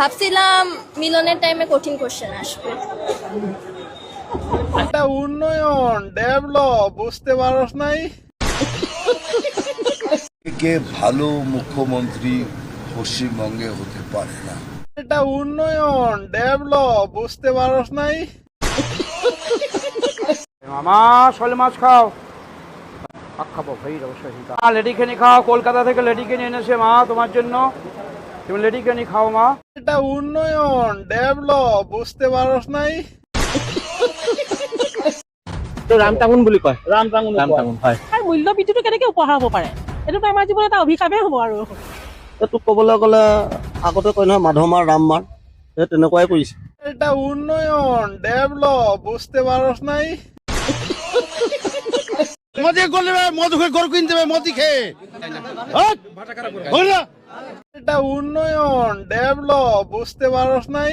ভাবছিলাম মিলনের টাইমে কঠিন কোশ্চেন আসবে। এটা উন্নয়ন ডেভেলপ বুঝতে পারস নাই। কে ভালো মুখ্যমন্ত্রী পশ্চিমবঙ্গে হতে পারে না। এটা উন্নয়ন ডেভেলপ বুঝতে পারস নাই। মামা শোল মাছ খাও। খাবো ভাই অবশ্যই লেডিকেনি খাও, কলকাতা থেকে লেডিকেনি এনেছে মা তোমার জন্য, তুমি লেডিকেনি খাও মা। এটা উন্নয়ন ডেভেলপ বুঝতে পারস নাই। ৰামটাঙুন বুলি কয়। ৰামটাঙুন হয়। আৰু মূল্য বৃদ্ধিটো কেনেকে উপহাৰ হ'ব পাৰে? এইটোতো আমাৰ জীৱনত এটা অভিশাপেই হ'ব আৰু। এইটো ক'বলৈ গ'লে আগতে কয় নহয় মাধৱ মাৰ ৰাম মাৰ, সেই তেনেকুৱাই কৰিছে। এটা উন্নয়ন ডেভেলপ বুঝতে পারস নাই। মদে গলে মদ খেয়ে গরু কিনতে হবে মদি খেয়ে। এটা উন্নয়ন ডেভেলপ বুঝতে পারস নাই।